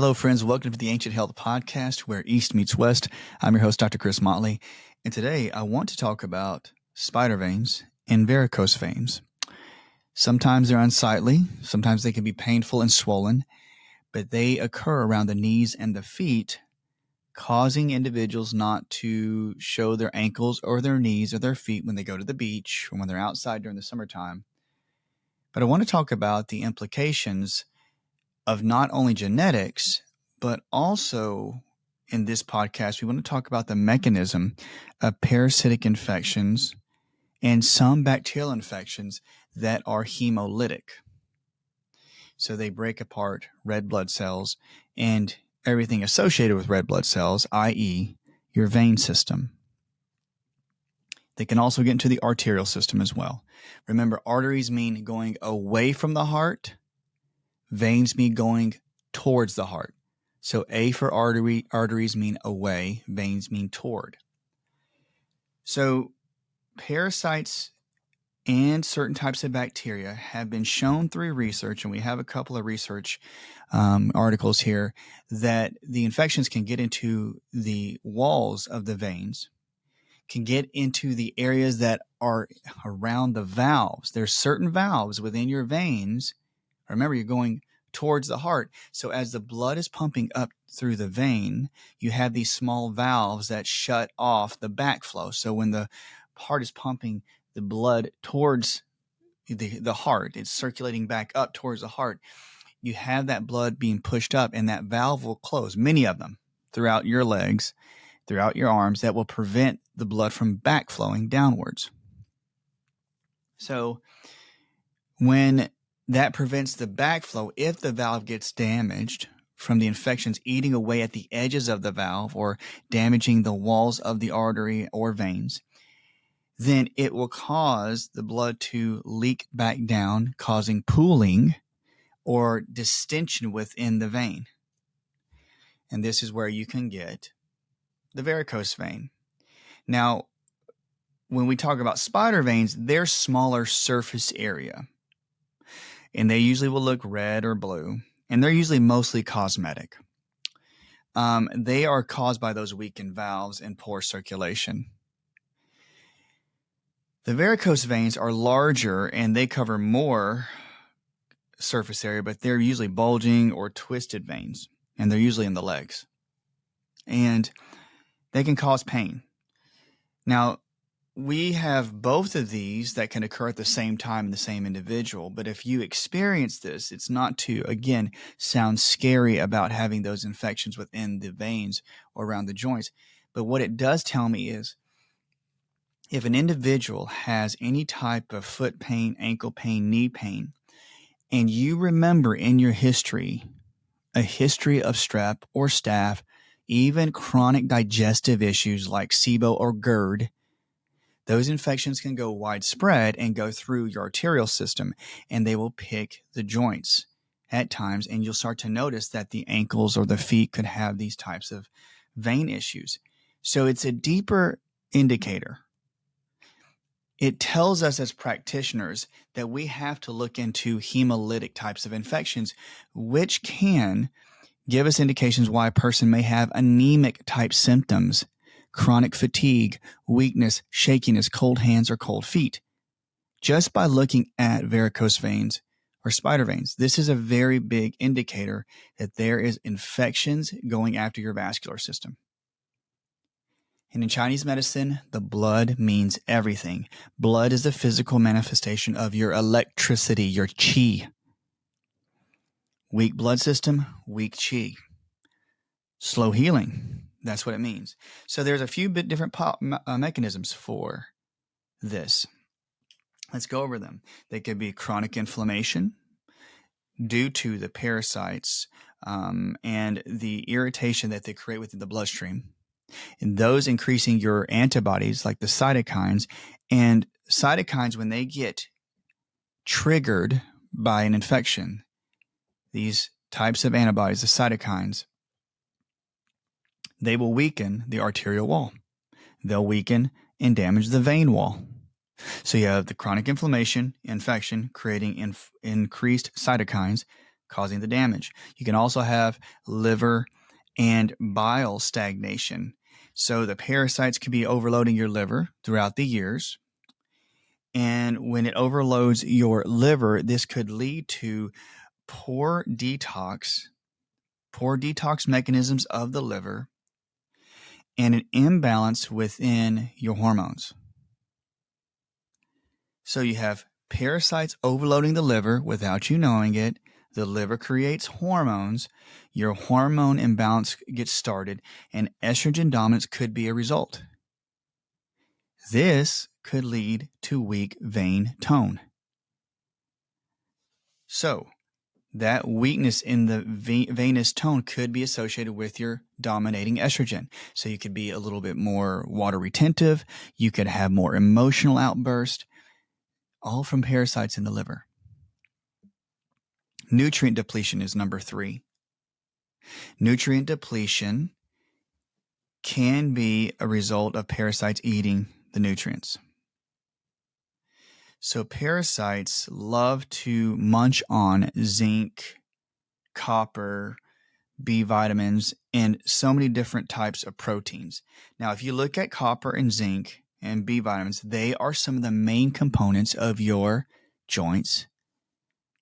Hello, friends. Welcome to the Ancient Health Podcast, where East meets West. I'm your host, Dr. Chris Motley. And today I want to talk about spider veins and varicose veins. Sometimes they're unsightly. Sometimes they can be painful and swollen, but they occur around the knees and the feet, causing individuals not to show their ankles or their knees or their feet when they go to the beach or when they're outside during the summertime. But I want to talk about the implications of not only genetics, but also in this podcast, we want to talk about the mechanism of parasitic infections and some bacterial infections that are hemolytic. So they break apart red blood cells and everything associated with red blood cells, i.e., your vein system. They can also get into the arterial system as well. Remember, arteries mean going away from the heart. Veins mean going towards the heart. So A for arteries mean away, veins mean toward. So parasites and certain types of bacteria have been shown through research, and we have a couple of research articles here, that the infections can get into the walls of the veins, can get into the areas that are around the valves. There's certain valves within your veins. Remember, you're going towards the heart. So as the blood is pumping up through the vein, you have these small valves that shut off the backflow. So when the heart is pumping the blood towards the heart, it's circulating back up towards the heart. You have that blood being pushed up, and that valve will close, many of them, throughout your legs, throughout your arms, that will prevent the blood from backflowing downwards. So when that prevents the backflow, if the valve gets damaged from the infections eating away at the edges of the valve or damaging the walls of the artery or veins, then it will cause the blood to leak back down, causing pooling or distension within the vein. And this is where you can get the varicose vein. Now, when we talk about spider veins, they're smaller surface area, and they usually will look red or blue, and they're usually mostly cosmetic. They are caused by those weakened valves and poor circulation. The varicose veins are larger, and they cover more surface area, but they're usually bulging or twisted veins, and they're usually in the legs. And they can cause pain. Now, we have both of these that can occur at the same time in the same individual. But if you experience this, it's not to, again, sound scary about having those infections within the veins or around the joints. But what it does tell me is if an individual has any type of foot pain, ankle pain, knee pain, and you remember in your history a history of strep or staph, even chronic digestive issues like SIBO or GERD, those infections can go widespread and go through your arterial system, and they will pick the joints at times, and you'll start to notice that the ankles or the feet could have these types of vein issues. So it's a deeper indicator. It tells us as practitioners that we have to look into hemolytic types of infections, which can give us indications why a person may have anemic type symptoms, chronic fatigue, weakness, shakiness, cold hands, or cold feet, just by looking at varicose veins or spider veins. This is a very big indicator that there is infections going after your vascular system. And in Chinese medicine, the blood means everything. Blood is the physical manifestation of your electricity, your qi. Weak blood system, weak qi. Slow healing. That's what it means. So there's a few bit different mechanisms for this. Let's go over them. They could be chronic inflammation due to the parasites and the irritation that they create within the bloodstream. And those increasing your antibodies like the cytokines. And cytokines, when they get triggered by an infection, these types of antibodies, the cytokines, they will weaken the arterial wall. They'll weaken and damage the vein wall. So you have the chronic inflammation, infection, creating increased cytokines, causing the damage. You can also have liver and bile stagnation. So the parasites could be overloading your liver throughout the years. And when it overloads your liver, this could lead to poor detox mechanisms of the liver, and an imbalance within your hormones. So you have parasites overloading the liver without you knowing it. The liver creates hormones. Your hormone imbalance gets started, and estrogen dominance could be a result. This could lead to weak vein tone. So that weakness in the venous tone could be associated with your dominating estrogen. So you could be a little bit more water retentive. You could have more emotional outburst, all from parasites in the liver. Nutrient depletion is number 3. Nutrient depletion can be a result of parasites eating the nutrients. So parasites love to munch on zinc, copper, B vitamins, and so many different types of proteins. Now, if you look at copper and zinc and B vitamins, they are some of the main components of your joints,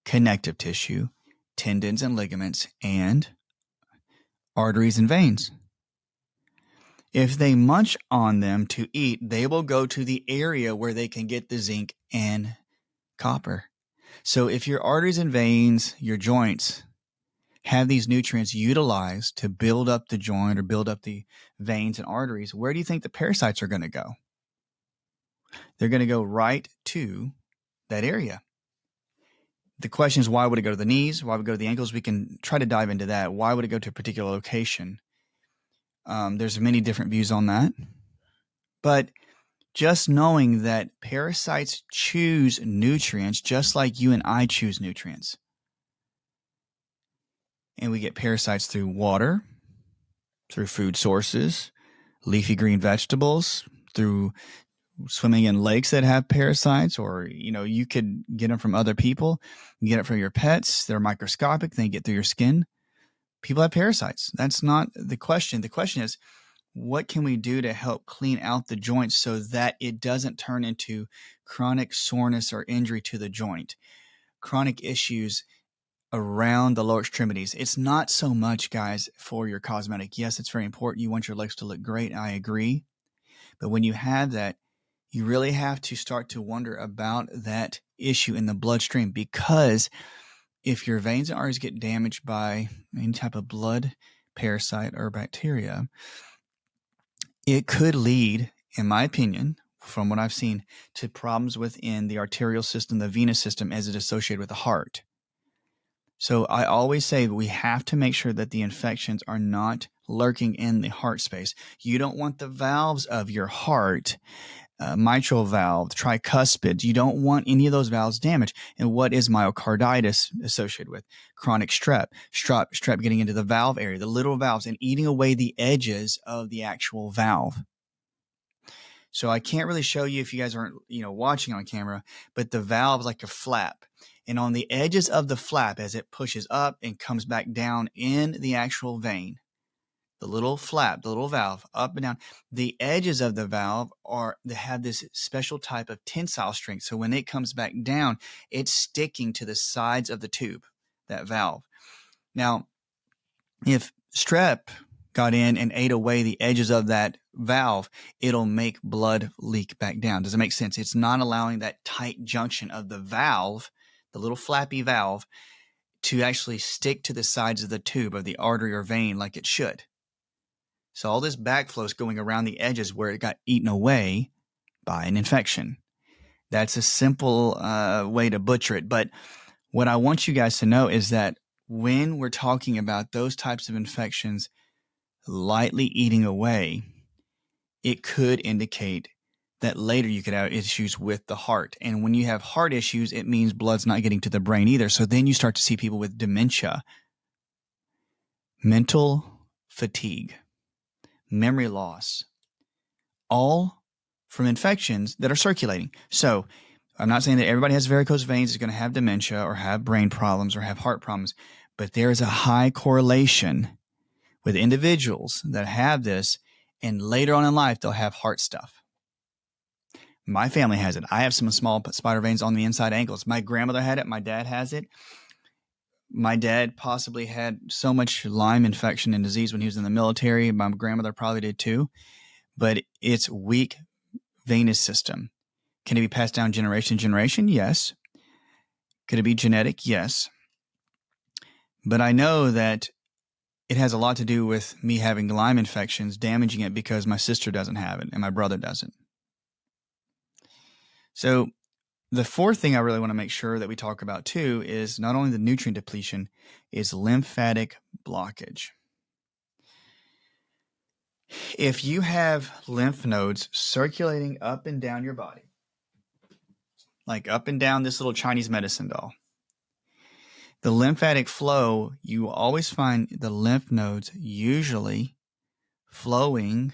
connective tissue, tendons and ligaments, and arteries and veins. If they munch on them to eat, they will go to the area where they can get the zinc and copper. So if your arteries and veins, your joints, have these nutrients utilized to build up the joint or build up the veins and arteries, where do you think the parasites are going to go? They're going to go right to that area. The question is, why would it go to the knees? Why would it go to the ankles? We can try to dive into that. Why would it go to a particular location? There's many different views on that. But just knowing that parasites choose nutrients just like you and I choose nutrients. And we get parasites through water, through food sources, leafy green vegetables, through swimming in lakes that have parasites, or, you could get them from other people. You get it from your pets. They're microscopic. They get through your skin. People have parasites. That's not the question. The question is, what can we do to help clean out the joint so that it doesn't turn into chronic soreness or injury to the joint, chronic issues around the lower extremities? It's not so much, guys, for your cosmetic. Yes, it's very important. You want your legs to look great. I agree. But when you have that, you really have to start to wonder about that issue in the bloodstream, because if your veins and arteries get damaged by any type of blood parasite or bacteria, it could lead, in my opinion, from what I've seen, to problems within the arterial system, the venous system, as it is associated with the heart. So I always say we have to make sure that the infections are not lurking in the heart space. You don't want the valves of your heart, mitral valve, tricuspid. You don't want any of those valves damaged. And what is myocarditis associated with? Chronic strep getting into the valve area, the little valves, and eating away the edges of the actual valve. So I can't really show you if you guys aren't, watching on camera, but the valve is like a flap. And on the edges of the flap, as it pushes up and comes back down in the actual vein, the little flap, the little valve, up and down, the edges of the valve they have this special type of tensile strength. So when it comes back down, it's sticking to the sides of the tube, that valve. Now, if strep got in and ate away the edges of that valve, it'll make blood leak back down. Does it make sense? It's not allowing that tight junction of the valve, the little flappy valve, to actually stick to the sides of the tube of the artery or vein like it should. So all this backflow is going around the edges where it got eaten away by an infection. That's a simple way to butcher it. But what I want you guys to know is that when we're talking about those types of infections lightly eating away, it could indicate that later you could have issues with the heart. And when you have heart issues, it means blood's not getting to the brain either. So then you start to see people with dementia, mental fatigue, memory loss, all from infections that are circulating. So I'm not saying that everybody has varicose veins is going to have dementia or have brain problems or have heart problems, But there is a high correlation with individuals that have this, and later on in life, they'll have heart stuff. My family has it. I have some small spider veins on the inside ankles. My grandmother had it. My dad has it. My dad possibly had so much Lyme infection and disease when he was in the military. My grandmother probably did too. But it's weak venous system. Can it be passed down generation to generation? Yes. Could it be genetic? Yes. But I know that it has a lot to do with me having Lyme infections, damaging it because my sister doesn't have it and my brother doesn't. So the fourth thing I really want to make sure that we talk about too is not only the nutrient depletion, is lymphatic blockage. If you have lymph nodes circulating up and down your body, like up and down this little Chinese medicine doll, the lymphatic flow, you will always find the lymph nodes usually flowing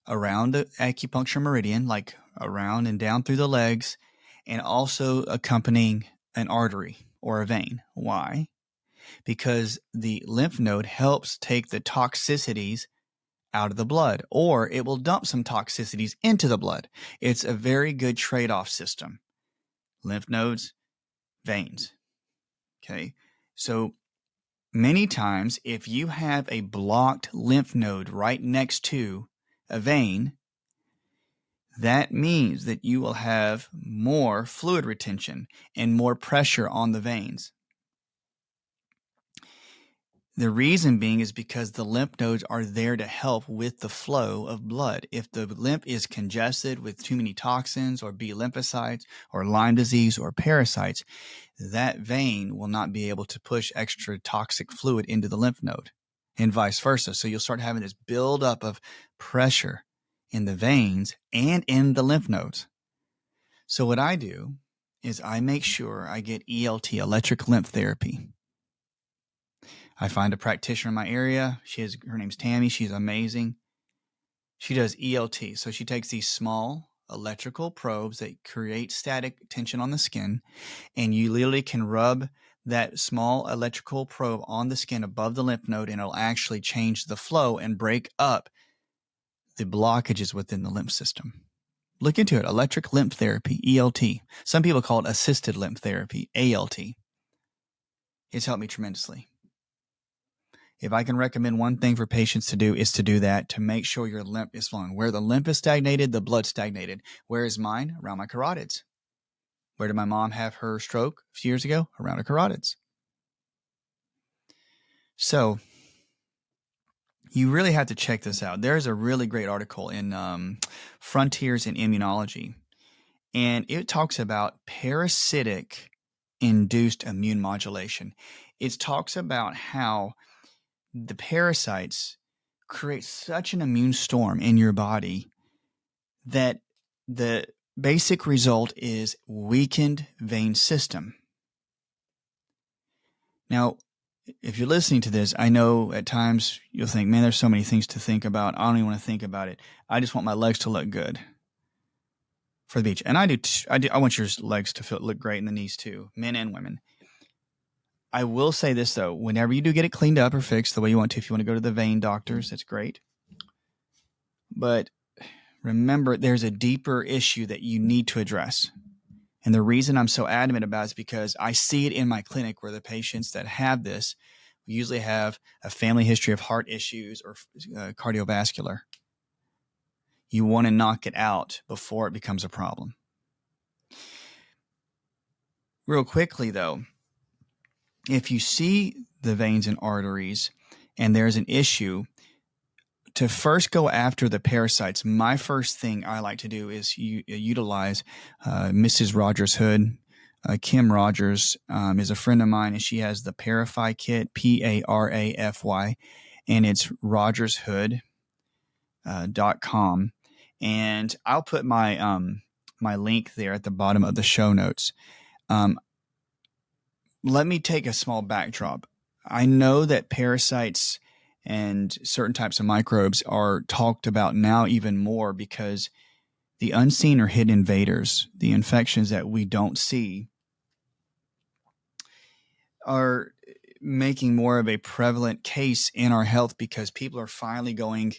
around the acupuncture meridian, like around and down through the legs, and also accompanying an artery or a vein. Why? Because the lymph node helps take the toxicities out of the blood, or it will dump some toxicities into the blood. It's a very good trade-off system. Lymph nodes, veins. Okay, so many times if you have a blocked lymph node right next to a vein, that means that you will have more fluid retention and more pressure on the veins. The reason being is because the lymph nodes are there to help with the flow of blood. If the lymph is congested with too many toxins or B lymphocytes or Lyme disease or parasites, that vein will not be able to push extra toxic fluid into the lymph node and vice versa. So you'll start having this buildup of pressure in the veins and in the lymph nodes. So what I do is I make sure I get ELT, electric lymph therapy. I find a practitioner in my area. Her name's Tammy. She's amazing. She does ELT. So she takes these small electrical probes that create static tension on the skin, and you literally can rub that small electrical probe on the skin above the lymph node, and it'll actually change the flow and break up the blockages within the lymph system. Look into it. Electric lymph therapy, ELT. Some people call it assisted lymph therapy, ALT. It's helped me tremendously. If I can recommend one thing for patients to do, is to do that, to make sure your lymph is flowing. Where the lymph is stagnated, the blood stagnated. Where is mine? Around my carotids. Where did my mom have her stroke a few years ago? Around her carotids. So you really have to check this out. There's a really great article in Frontiers in Immunology, and it talks about parasitic-induced immune modulation. It talks about how the parasites create such an immune storm in your body that the basic result is weakened vein system. Now, if you're listening to this, I know at times you'll think, man, there's so many things to think about. I don't even want to think about it. I just want my legs to look good for the beach. And I do. I want your legs to look great, and the knees too, men and women. I will say this, though. Whenever you do get it cleaned up or fixed the way you want to, if you want to go to the vein doctors, that's great. But remember, there's a deeper issue that you need to address. And the reason I'm so adamant about it is because I see it in my clinic where the patients that have this usually have a family history of heart issues or cardiovascular. You want to knock it out before it becomes a problem. Real quickly, though, if you see the veins and arteries and there's an issue, to first go after the parasites, my first thing I like to do is utilize Mrs. Rogers Hood. Kim Rogers is a friend of mine, and she has the Parafy kit, Parafy, and it's rogershood.com. And I'll put my my link there at the bottom of the show notes. Let me take a small backdrop. I know that parasites and certain types of microbes are talked about now even more because the unseen or hidden invaders, the infections that we don't see, are making more of a prevalent case in our health because people are finally going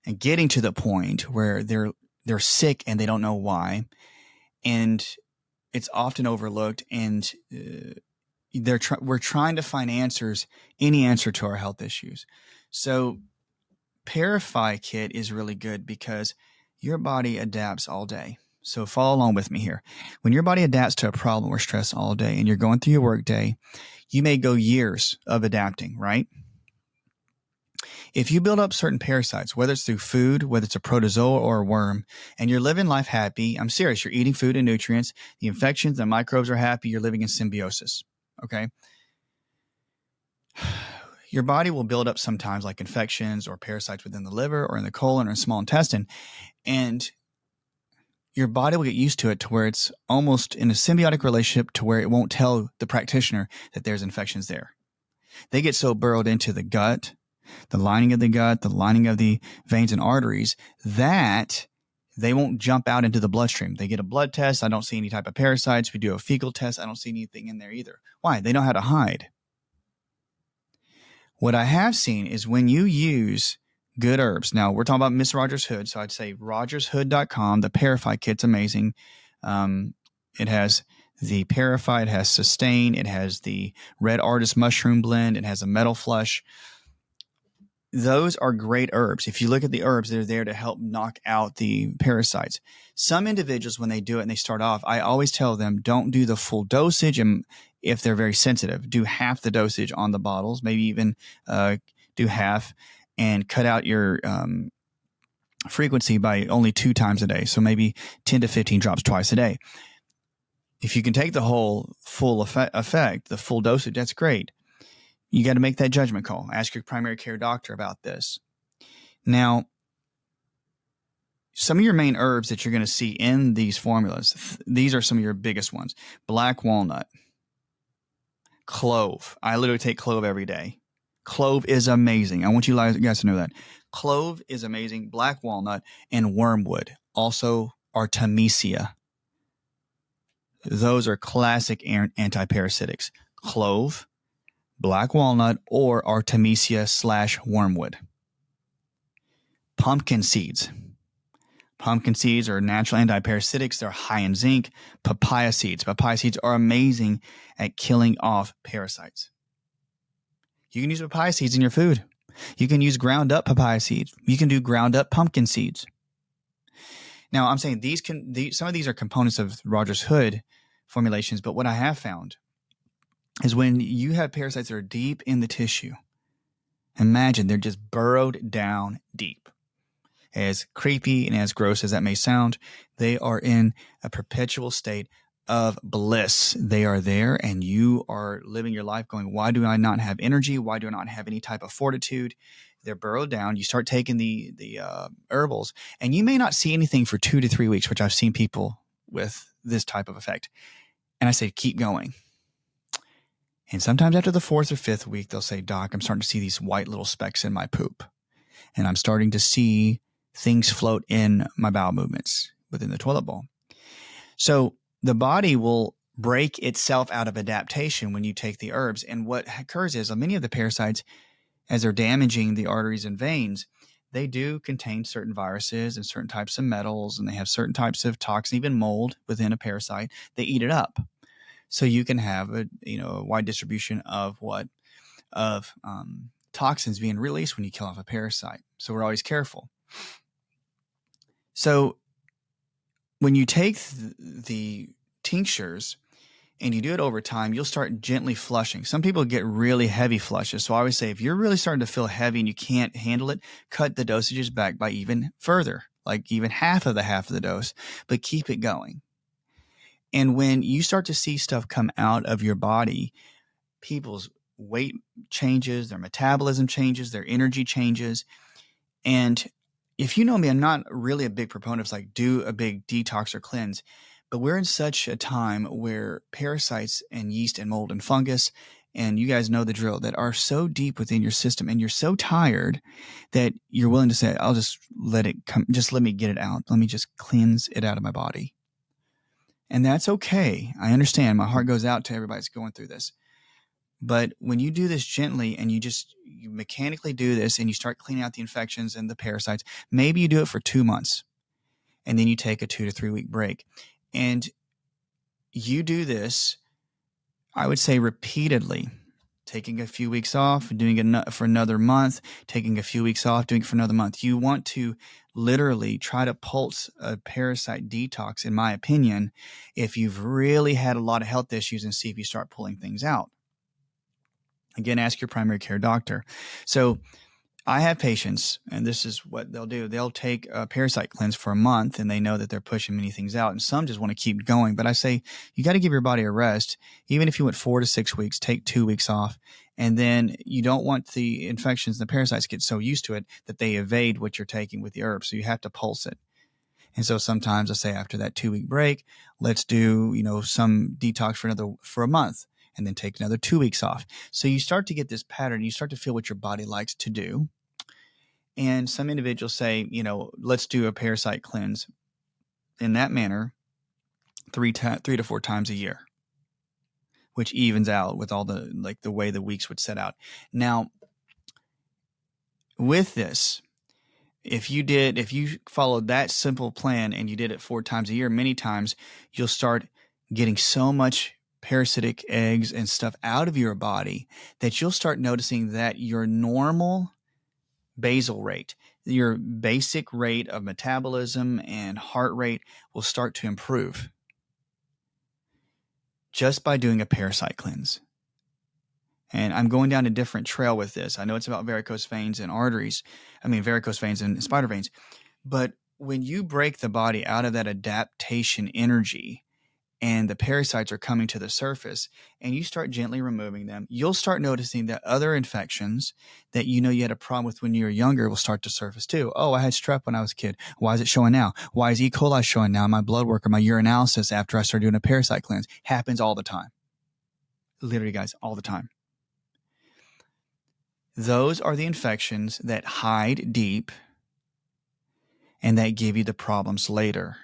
and getting to the point where they're sick and they don't know why, and it's often overlooked. And we're trying to find any answer to our health issues. So Parify Kit is really good because your body adapts all day. So follow along with me here. When your body adapts to a problem or stress all day and you're going through your work day, you may go years of adapting, right? If you build up certain parasites, whether it's through food, whether it's a protozoa or a worm, and you're living life happy, I'm serious, you're eating food and nutrients, the infections, the microbes are happy, you're living in symbiosis, okay? Your body will build up sometimes like infections or parasites within the liver or in the colon or small intestine, and your body will get used to it to where it's almost in a symbiotic relationship to where it won't tell the practitioner that there's infections there. They get so burrowed into the gut, the lining of the gut, the lining of the veins and arteries, that they won't jump out into the bloodstream. They get a blood test. I don't see any type of parasites. We do a fecal test. I don't see anything in there either. Why? They know how to hide. What I have seen is when you use good herbs. Now, we're talking about Miss Rogers Hood, so I'd say rogershood.com. The Parify Kit's amazing. It has the Parify, it has Sustain, it has the Red Artist Mushroom Blend, it has a Metal Flush. Those are great herbs. If you look at the herbs, they're there to help knock out the parasites. Some individuals, when they do it and they start off, I always tell them, don't do the full dosage. And if they're very sensitive, do half the dosage on the bottles, maybe even do half, and cut out your frequency by only 2 times a day. So maybe 10 to 15 drops twice a day. If you can take the whole full effect, the full dosage, that's great. You got to make that judgment call. Ask your primary care doctor about this. Now, some of your main herbs that you're going to see in these formulas, these are some of your biggest ones. Black walnut, clove. I literally take clove every day. Clove is amazing. I want you guys to know that. Clove is amazing. Black walnut and wormwood, also Artemisia. Those are classic antiparasitics. Clove, black walnut, or Artemisia / wormwood. Pumpkin seeds. Pumpkin seeds are natural antiparasitics. They're high in zinc. Papaya seeds. Papaya seeds are amazing at killing off parasites. You can use papaya seeds in your food. You can use ground up papaya seeds. You can do ground up pumpkin seeds. Now, I'm saying some of these are components of Rogers Hood formulations, but what I have found is when you have parasites that are deep in the tissue, imagine they're just burrowed down deep. As creepy and as gross as that may sound, they are in a perpetual state of bliss. They are there and you are living your life going, why do I not have energy? Why do I not have any type of fortitude? They're burrowed down. You start taking the herbals and you may not see anything for 2 to 3 weeks, which I've seen people with this type of effect. And I say, keep going. And sometimes after the 4th or 5th week, they'll say, Doc, I'm starting to see these white little specks in my poop. And I'm starting to see things float in my bowel movements within the toilet bowl. So the body will break itself out of adaptation when you take the herbs. And what occurs is many of the parasites, as they're damaging the arteries and veins, they do contain certain viruses and certain types of metals, and they have certain types of toxins, even mold within a parasite. They eat it up. So you can have a wide distribution of toxins being released when you kill off a parasite. So we're always careful. So when you take the tinctures and you do it over time, you'll start gently flushing. Some people get really heavy flushes. So I always say, if you're really starting to feel heavy and you can't handle it, cut the dosages back by even further, like even half of the dose, but keep it going. And when you start to see stuff come out of your body, people's weight changes, their metabolism changes, their energy changes. And if you know me, I'm not really a big proponent of like do a big detox or cleanse, but we're in such a time where parasites and yeast and mold and fungus, and you guys know the drill, that are so deep within your system and you're so tired that you're willing to say, I'll just let it come. Just let me get it out. Let me just cleanse it out of my body. And that's okay. I understand. My heart goes out to everybody that's going through this. But when you do this gently and you mechanically do this and you start cleaning out the infections and the parasites, maybe you do it for 2 months and then you take a 2 to 3 week break. And you do this, I would say, repeatedly, taking a few weeks off, doing it for another month, taking a few weeks off, doing it for another month. You want to literally try to pulse a parasite detox, in my opinion, if you've really had a lot of health issues, and see if you start pulling things out. Again, ask your primary care doctor. So I have patients, and this is what they'll do. They'll take a parasite cleanse for a month, and they know that they're pushing many things out, and some just want to keep going. But I say, you got to give your body a rest. Even if you went 4 to 6 weeks, take 2 weeks off. And then you don't want the infections, the parasites get so used to it that they evade what you're taking with the herb. So you have to pulse it. And so sometimes I say, after that 2 week break, let's do, some detox for a month, and then take another 2 weeks off. So you start to get this pattern. You start to feel what your body likes to do. And some individuals say, let's do a parasite cleanse in that manner 3 to 4 times a year, which evens out with all the way the weeks would set out. Now, with this, if you followed that simple plan and you did it 4 times a year, many times you'll start getting so much parasitic eggs and stuff out of your body that you'll start noticing that your normal basal rate, your basic rate of metabolism and heart rate, will start to improve just by doing a parasite cleanse. And I'm going down a different trail with this. I know it's about varicose veins and varicose veins and spider veins. But when you break the body out of that adaptation energy and the parasites are coming to the surface and you start gently removing them, you'll start noticing that other infections that you had a problem with when you were younger will start to surface too. Oh, I had strep when I was a kid. Why is it showing now? Why is E. coli showing now in my blood work or my urinalysis after I started doing a parasite cleanse? Happens all the time. Literally, guys, all the time. Those are the infections that hide deep and that give you the problems later.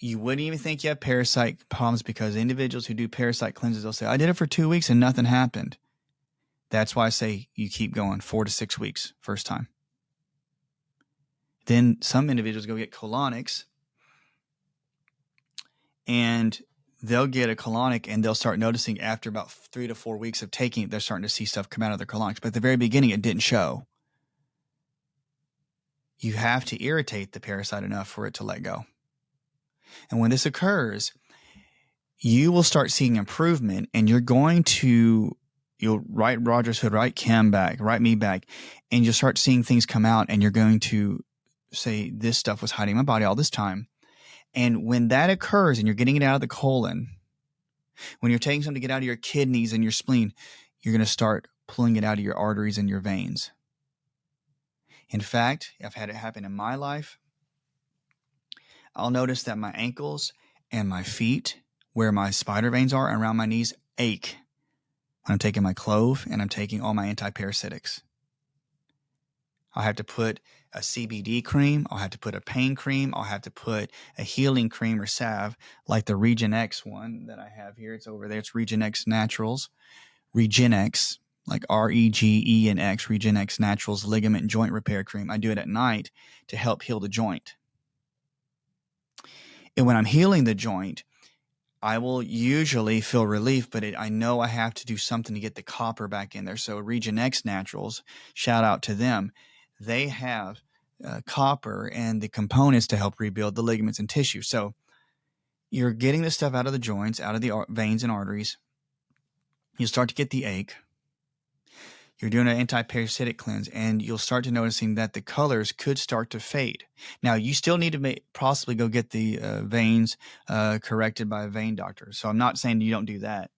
You wouldn't even think you have parasite problems because individuals who do parasite cleanses, they'll say, I did it for 2 weeks and nothing happened. That's why I say you keep going 4 to 6 weeks first time. Then some individuals go get colonics and they'll get a colonic and they'll start noticing after about 3 to 4 weeks of taking it, they're starting to see stuff come out of their colonics. But at the very beginning, it didn't show. You have to irritate the parasite enough for it to let go. And when this occurs, you will start seeing improvement, and you'll write Rogers Hood, write Kim back, write me back, and you'll start seeing things come out, and you're going to say, this stuff was hiding in my body all this time. And when that occurs and you're getting it out of the colon, when you're taking something to get out of your kidneys and your spleen, you're going to start pulling it out of your arteries and your veins. In fact, I've had it happen in my life. I'll notice that my ankles and my feet, where my spider veins are and around my knees, ache when I'm taking my Clove and I'm taking all my antiparasitics. I'll have to put a CBD cream. I'll have to put a pain cream. I'll have to put a healing cream or salve like the Regen X one that I have here. It's over there. It's Regen X Naturals. Regen X, like REGENX, Regen X Naturals Ligament and Joint Repair Cream. I do it at night to help heal the joint. And when I'm healing the joint, I will usually feel relief, but I know I have to do something to get the copper back in there. So Regen X Naturals, shout out to them. They have copper and the components to help rebuild the ligaments and tissue. So you're getting this stuff out of the joints, out of the veins and arteries. You start to get the ache. You're doing an anti-parasitic cleanse, and you'll start to noticing that the colors could start to fade. Now, you still need to possibly go get the veins corrected by a vein doctor. So I'm not saying you don't do that.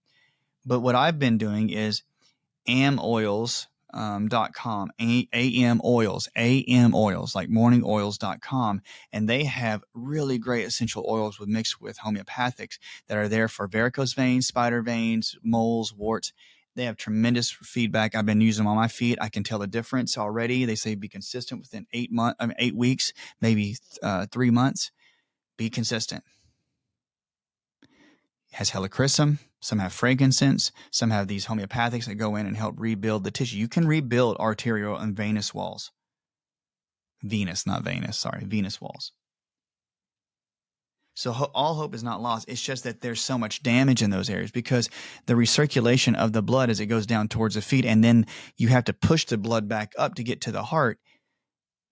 But what I've been doing is amoils.com, AM oils, like morningoils.com. And they have really great essential oils mixed with homeopathics that are there for varicose veins, spider veins, moles, warts. They have tremendous feedback. I've been using them on my feet. I can tell the difference already. They say be consistent within 8 weeks, maybe 3 months. Be consistent. It has helichrysum. Some have frankincense. Some have these homeopathics that go in and help rebuild the tissue. You can rebuild arterial and venous walls. Venous walls. So all hope is not lost. It's just that there's so much damage in those areas because the recirculation of the blood as it goes down towards the feet, and then you have to push the blood back up to get to the heart.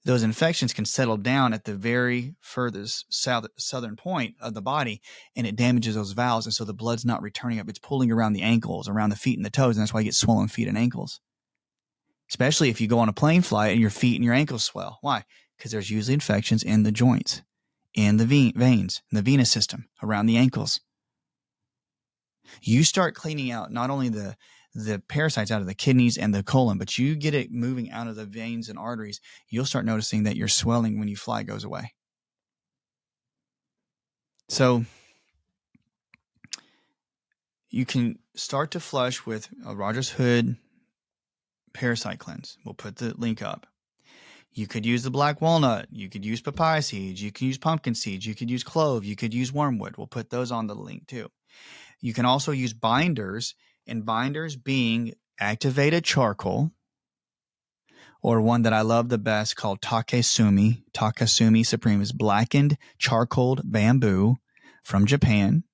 Those infections can settle down at the very furthest southern point of the body, and it damages those valves. And so the blood's not returning up. It's pulling around the ankles, around the feet and the toes. And that's why you get swollen feet and ankles, especially if you go on a plane flight and your feet and your ankles swell. Why? Because there's usually infections in the joints, in the veins, in the venous system, around the ankles. You start cleaning out not only the parasites out of the kidneys and the colon, but you get it moving out of the veins and arteries, you'll start noticing that your swelling when you fly goes away. So you can start to flush with a Rogers Hood parasite cleanse. We'll put the link up. You could use the black walnut. You could use papaya seeds. You can use pumpkin seeds. You could use clove. You could use wormwood. We'll put those on the link too. You can also use binders, and binders being activated charcoal, or one that I love the best called Takesumi. Takesumi Supreme is blackened charcoaled bamboo from Japan.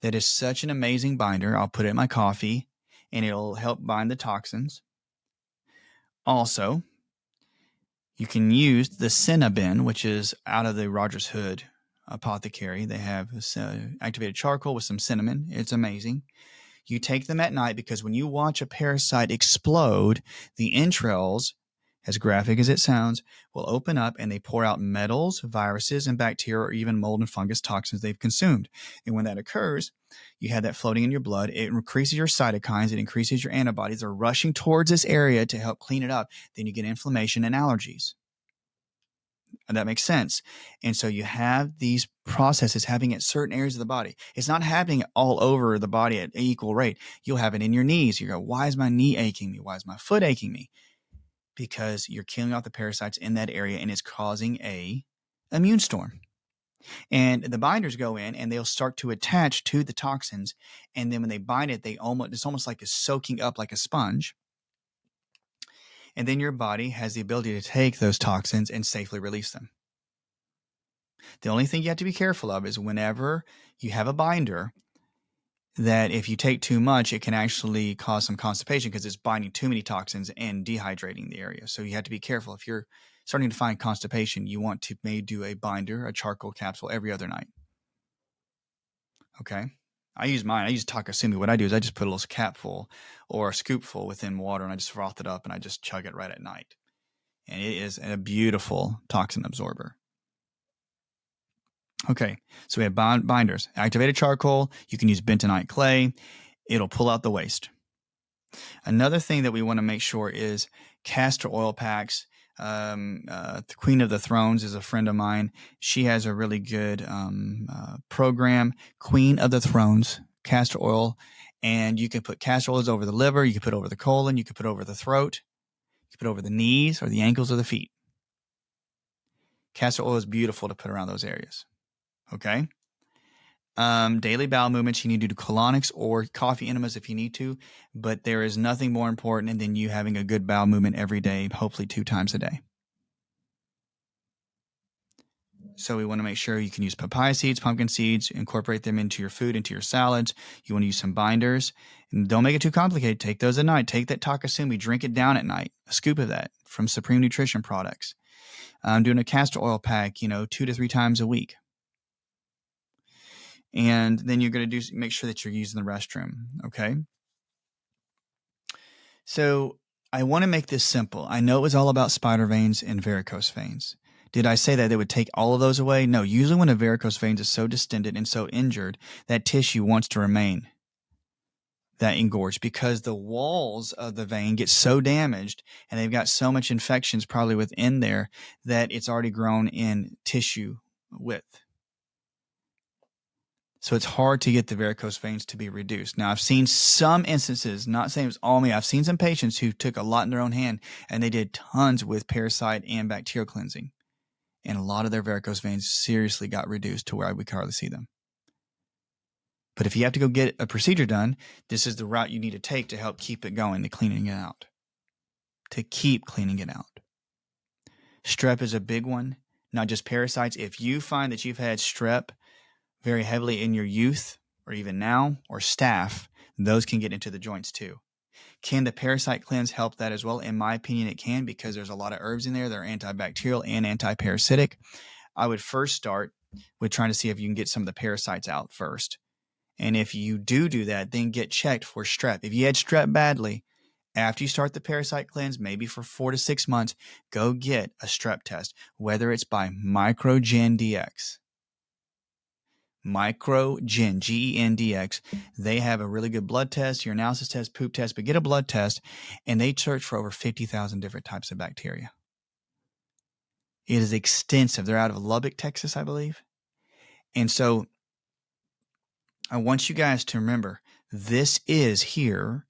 That is such an amazing binder. I'll put it in my coffee, and it'll help bind the toxins. Also, you can use the Cinnabon, which is out of the Rogers Hood apothecary. They have activated charcoal with some cinnamon. It's amazing. You take them at night because when you watch a parasite explode, the entrails, as graphic as it sounds, will open up and they pour out metals, viruses, and bacteria, or even mold and fungus toxins they've consumed. And when that occurs, you have that floating in your blood. It increases your cytokines. It increases your antibodies. They're rushing towards this area to help clean it up. Then you get inflammation and allergies. And that makes sense. And so you have these processes happening at certain areas of the body. It's not happening all over the body at equal rate. You'll have it in your knees. You go, why is my knee aching me? Why is my foot aching me? Because you're killing off the parasites in that area, and it's causing a immune storm. And the binders go in and they'll start to attach to the toxins. And then when they bind it, it's almost like it's soaking up like a sponge. And then your body has the ability to take those toxins and safely release them. The only thing you have to be careful of is whenever you have a binder, that if you take too much, it can actually cause some constipation because it's binding too many toxins and dehydrating the area. So you have to be careful. If you're starting to find constipation, you want to maybe do a binder, a charcoal capsule every other night. Okay? I use mine. I use Takesumi. What I do is I just put a little capful or a scoopful within water, and I just froth it up, and I just chug it right at night. And it is a beautiful toxin absorber. Okay, so we have binders. Activated charcoal. You can use bentonite clay. It'll pull out the waste. Another thing that we want to make sure is castor oil packs. The Queen of the Thrones is a friend of mine. She has a really good program, Queen of the Thrones, castor oil. And you can put castor oils over the liver. You can put over the colon. You can put over the throat. You can put over the knees or the ankles or the feet. Castor oil is beautiful to put around those areas. Okay. Daily bowel movements, you need to do colonics or coffee enemas if you need to, but there is nothing more important than you having a good bowel movement every day, hopefully 2 times a day. So we want to make sure you can use papaya seeds, pumpkin seeds, incorporate them into your food, into your salads. You want to use some binders. And don't make it too complicated. Take those at night. Take that Takesumi, drink it down at night, a scoop of that from Supreme Nutrition Products. I'm doing a castor oil pack, 2 to 3 times a week. And then you're going to make sure that you're using the restroom. Okay. So I want to make this simple. I know it was all about spider veins and varicose veins. Did I say that they would take all of those away? No. Usually when a varicose vein is so distended and so injured, that tissue wants to remain that engorged because the walls of the vein get so damaged and they've got so much infections probably within there that it's already grown in tissue width. So it's hard to get the varicose veins to be reduced. Now, I've seen some instances, not saying it was all me, I've seen some patients who took a lot in their own hand and they did tons with parasite and bacterial cleansing. And a lot of their varicose veins seriously got reduced to where we could hardly see them. But if you have to go get a procedure done, this is the route you need to take to help keep it going, to cleaning it out, to keep cleaning it out. Strep is a big one, not just parasites. If you find that you've had strep very heavily in your youth or even now, or staph, those can get into the joints too. Can the parasite cleanse help that as well? In my opinion, it can, because there's a lot of herbs in there that are antibacterial and antiparasitic. I would first start with trying to see if you can get some of the parasites out first. And if you do that, then get checked for strep. If you had strep badly, after you start the parasite cleanse, maybe for 4 to 6 months, go get a strep test, whether it's by MicroGenDx. MicroGen, GENDX. They have a really good blood test, urinalysis test, poop test, but get a blood test, and they search for over 50,000 different types of bacteria. It is extensive. They're out of Lubbock, Texas, I believe. And so I want you guys to remember, this is here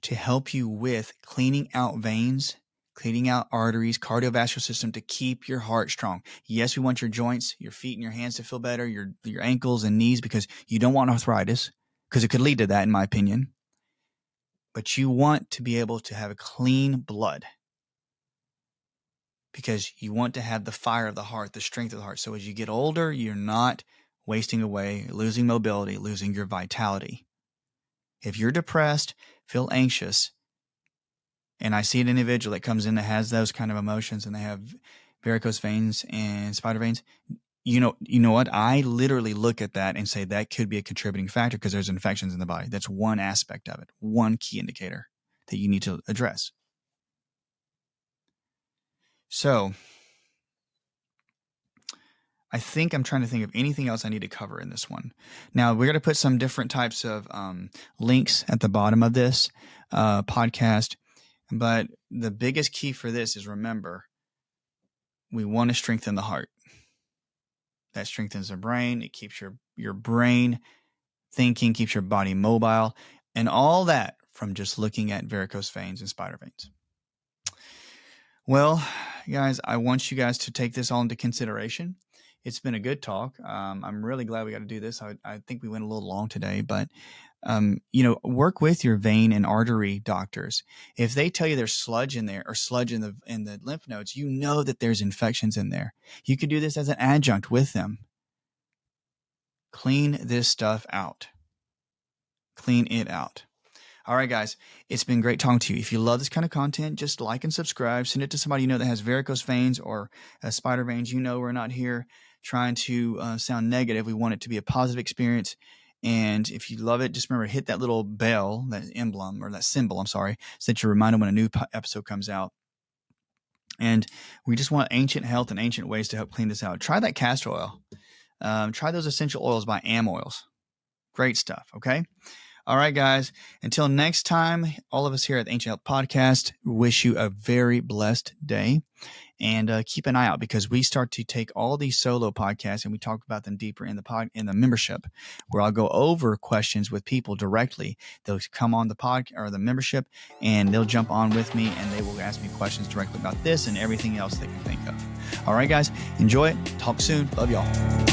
to help you with cleaning out veins, cleaning out arteries, cardiovascular system, to keep your heart strong. Yes, we want your joints, your feet and your hands to feel better, your ankles and knees, because you don't want arthritis, because it could lead to that, in my opinion. But you want to be able to have a clean blood, because you want to have the fire of the heart, the strength of the heart. So as you get older, you're not wasting away, losing mobility, losing your vitality. If you're depressed, feel anxious, and I see an individual that comes in that has those kind of emotions, and they have varicose veins and spider veins, you know what? I literally look at that and say that could be a contributing factor, because there's infections in the body. That's one aspect of it, one key indicator that you need to address. So I think I'm trying to think of anything else I need to cover in this one. Now, we're going to put some different types of links at the bottom of this podcast. But the biggest key for this is, remember, we want to strengthen the heart. That strengthens the brain. It keeps your brain thinking, keeps your body mobile, and all that from just looking at varicose veins and spider veins. Well, guys, I want you guys to take this all into consideration. It's been a good talk. I'm really glad we got to do this. I think we went a little long today, but work with your vein and artery doctors. If they tell you there's sludge in there, or sludge in the lymph nodes, you know that there's infections in there. You could do this as an adjunct with them. Clean this stuff out. Clean it out. All right, guys, it's been great talking to you. If you love this kind of content, just like and subscribe. Send it to somebody you know that has varicose veins or spider veins. We're not here trying to sound negative. We want it to be a positive experience. And if you love it, just remember, hit that little bell, that emblem, or that symbol, so that you're reminded when a new episode comes out. And we just want ancient health and ancient ways to help clean this out. Try that castor oil. Try those essential oils by Am Oils. Great stuff, okay? All right, guys. Until next time, all of us here at the Ancient Health Podcast wish you a very blessed day. And keep an eye out, because we start to take all these solo podcasts and we talk about them deeper in the membership, where I'll go over questions with people directly. They'll come on the or the membership, and they'll jump on with me, and they will ask me questions directly about this and everything else they can think of. All right, guys, enjoy it. Talk soon. Love y'all.